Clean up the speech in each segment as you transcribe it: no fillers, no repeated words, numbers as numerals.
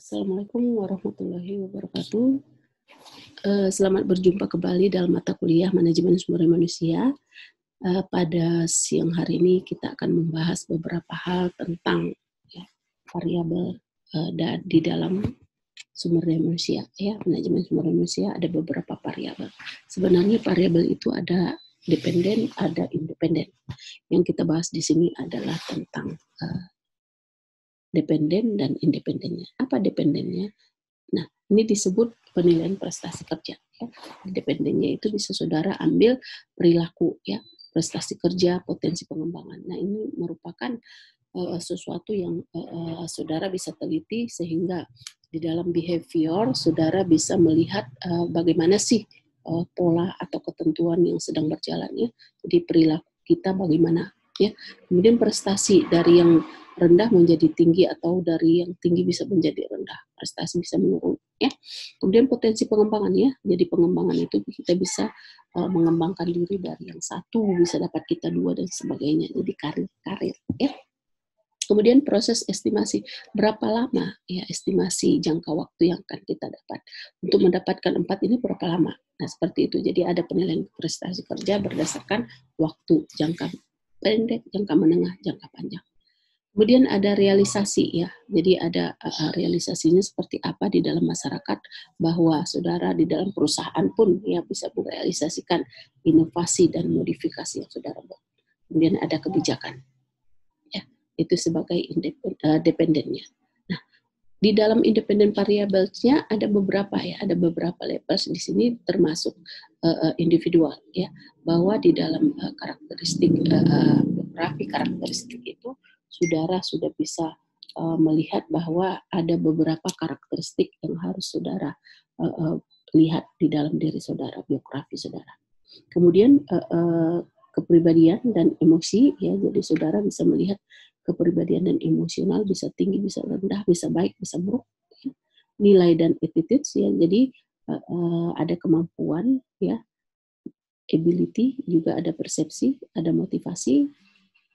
Assalamualaikum warahmatullahi wabarakatuh. Selamat berjumpa kembali dalam mata kuliah Manajemen Sumber Daya Manusia. Pada siang hari ini kita akan membahas beberapa hal tentang variabel di dalam sumber daya manusia. Manajemen sumber daya manusia ada beberapa variabel. Sebenarnya variabel itu ada dependen, ada independen. Yang kita bahas di sini adalah tentang dependen dan independennya. Apa dependennya? Nah, ini disebut penilaian prestasi kerja. Independennya itu bisa saudara ambil perilaku, prestasi kerja, potensi pengembangan. Nah, ini merupakan sesuatu yang saudara bisa teliti sehingga di dalam behavior saudara bisa melihat bagaimana sih pola atau ketentuan yang sedang berjalan ya. Jadi perilaku kita bagaimana ya. Kemudian prestasi dari yang rendah menjadi tinggi atau dari yang tinggi bisa menjadi rendah, prestasi bisa menurun ya. Kemudian potensi pengembangan ya. Jadi pengembangan itu kita bisa mengembangkan diri dari yang satu bisa dapat kita dua dan sebagainya. Jadi karir ya. Kemudian proses estimasi, berapa lama ya estimasi jangka waktu yang akan kita dapat. Untuk mendapatkan 4 ini berapa lama? Nah, seperti itu. Jadi ada penilaian prestasi kerja berdasarkan waktu, jangka pendek, jangka menengah, jangka panjang. Kemudian ada realisasi ya. Jadi ada realisasinya seperti apa di dalam masyarakat, bahwa saudara di dalam perusahaan pun ya bisa merealisasikan inovasi dan modifikasi yang saudara buat. Kemudian ada kebijakan. Itu sebagai dependennya. Nah, di dalam independent variablesnya ada beberapa levels di sini termasuk individual ya, bahwa di dalam karakteristik biografi karakteristik itu saudara sudah bisa melihat bahwa ada beberapa karakteristik yang harus saudara lihat di dalam diri saudara, biografi saudara. Kemudian kepribadian dan emosi ya, jadi saudara bisa melihat kepribadian dan emosional bisa tinggi, bisa rendah, bisa baik, bisa buruk. Nilai dan attitude ya, jadi ada kemampuan ya, ability, juga ada persepsi, ada motivasi,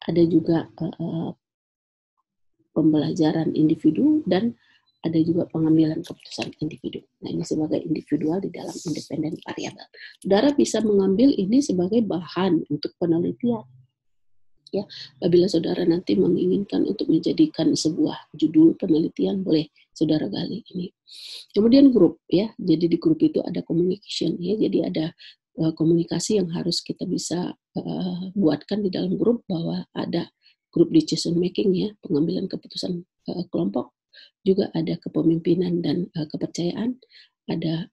ada juga pembelajaran individu dan ada juga pengambilan keputusan individu. Nah, ini sebagai individual di dalam independent variable. Saudara bisa mengambil ini sebagai bahan untuk penelitian. Ya, apabila saudara nanti menginginkan untuk menjadikan sebuah judul penelitian, boleh saudara gali ini. Kemudian grup ya, jadi di grup itu ada communication ya, jadi ada komunikasi yang harus kita bisa buatkan di dalam grup, bahwa ada grup decision making ya, pengambilan keputusan kelompok, juga ada kepemimpinan dan kepercayaan, ada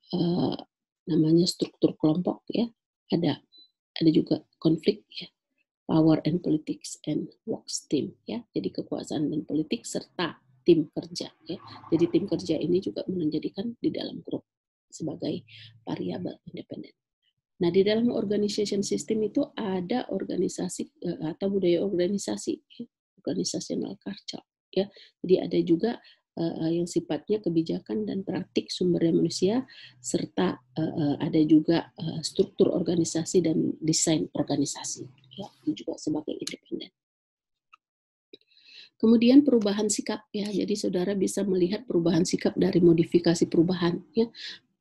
namanya struktur kelompok ya, ada juga konflik ya, power and politics and works team ya. Jadi kekuasaan dan politik serta tim kerja ya. Jadi tim kerja ini juga menjadikan di dalam grup sebagai variabel independen. Nah, di dalam organization system itu ada organisasi atau budaya organisasi, organizational culture ya. Jadi ada juga yang sifatnya kebijakan dan praktik sumber daya manusia, serta ada juga struktur organisasi dan desain organisasi ya, itu juga sebagai independen. Kemudian perubahan sikap ya, jadi saudara bisa melihat perubahan sikap dari modifikasi perubahan ya.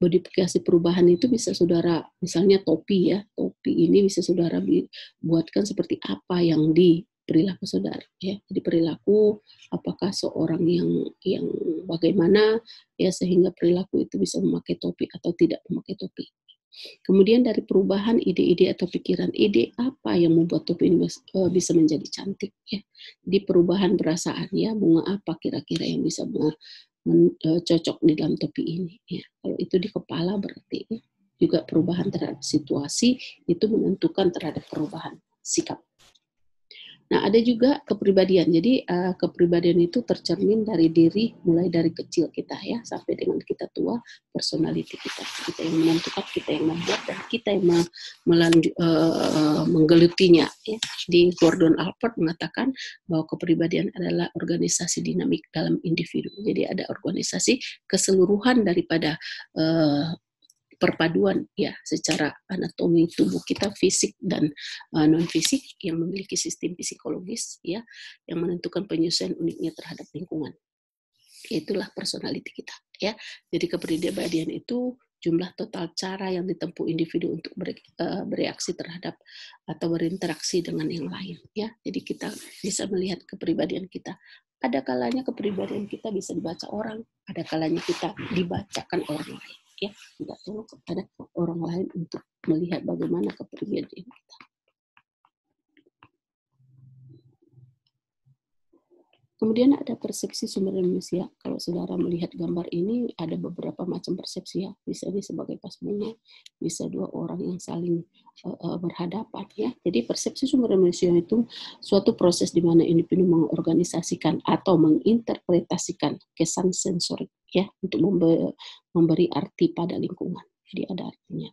Modifikasi perubahan itu bisa saudara, misalnya topi ya, topi ini bisa saudara buatkan seperti apa yang di perilaku saudara ya. Jadi perilaku apakah seorang yang bagaimana ya, sehingga perilaku itu bisa memakai topi atau tidak memakai topi. Kemudian dari perubahan ide-ide atau pikiran, ide apa yang membuat topi ini bisa menjadi cantik ya. Di perubahan perasaan ya, bunga apa kira-kira yang bisa cocok di dalam topi ini ya. Kalau itu di kepala berarti ya. Juga perubahan terhadap situasi itu menentukan terhadap perubahan sikap. Nah, ada juga kepribadian. Jadi kepribadian itu tercermin dari diri, mulai dari kecil kita ya, sampai dengan kita tua, personality kita. Kita yang menentukan, kita yang membuat, dan kita yang menggelutinya. Ya. Di Gordon Allport mengatakan bahwa kepribadian adalah organisasi dinamik dalam individu. Jadi ada organisasi keseluruhan daripada perpaduan ya secara anatomi tubuh kita, fisik dan non fisik, yang memiliki sistem psikologis ya, yang menentukan penyesuaian uniknya terhadap lingkungan. Itulah personality kita, ya. Jadi kepribadian itu jumlah total cara yang ditempuh individu untuk bereaksi terhadap atau berinteraksi dengan yang lain, ya. Jadi kita bisa melihat kepribadian kita. Ada kalanya kepribadian kita bisa dibaca orang, ada kalanya kita dibacakan orang lain, ya. Tidak perlu kepada orang lain untuk melihat bagaimana kepribadian kita. Kemudian ada persepsi sumber daya manusia. Kalau saudara melihat gambar ini, ada beberapa macam persepsi, ya. Bisa ini sebagai pas bunga, bisa dua orang yang saling berhadapan, ya. Jadi persepsi sumber daya manusia itu suatu proses di mana individu mengorganisasikan atau menginterpretasikan kesan sensorik, ya, untuk memberi arti pada lingkungan. Jadi ada artinya.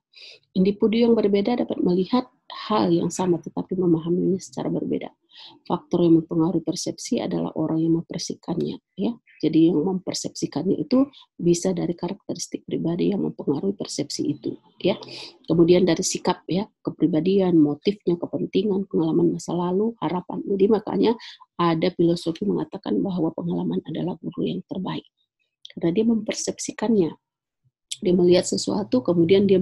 Individu yang berbeda dapat melihat hal yang sama tetapi memahaminya secara berbeda. Faktor yang mempengaruhi persepsi adalah orang yang mempersepsikannya, ya. Jadi yang mempersepsikannya itu bisa dari karakteristik pribadi yang mempengaruhi persepsi itu, ya. Kemudian dari sikap, ya, kepribadian, motifnya, kepentingan, pengalaman masa lalu, harapan. Jadi makanya ada filosofi mengatakan bahwa pengalaman adalah guru yang terbaik. Karena dia mempersepsikannya. Dia melihat sesuatu, kemudian dia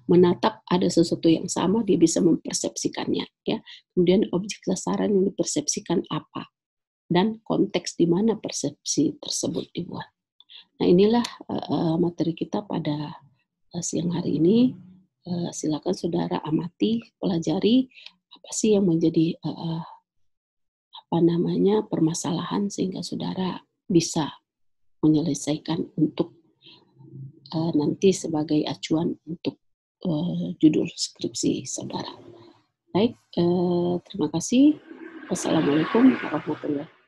menatap ada sesuatu yang sama, dia bisa mempersepsikannya, ya. Kemudian objek sasaran yang dipersepsikan apa dan konteks di mana persepsi tersebut dibuat. Nah, inilah materi kita pada siang hari ini. Silakan saudara amati, pelajari apa sih yang menjadi permasalahan sehingga saudara bisa menyelesaikan untuk nanti sebagai acuan untuk judul skripsi saudara. Baik, terima kasih. Wassalamualaikum warahmatullahi wabarakatuh.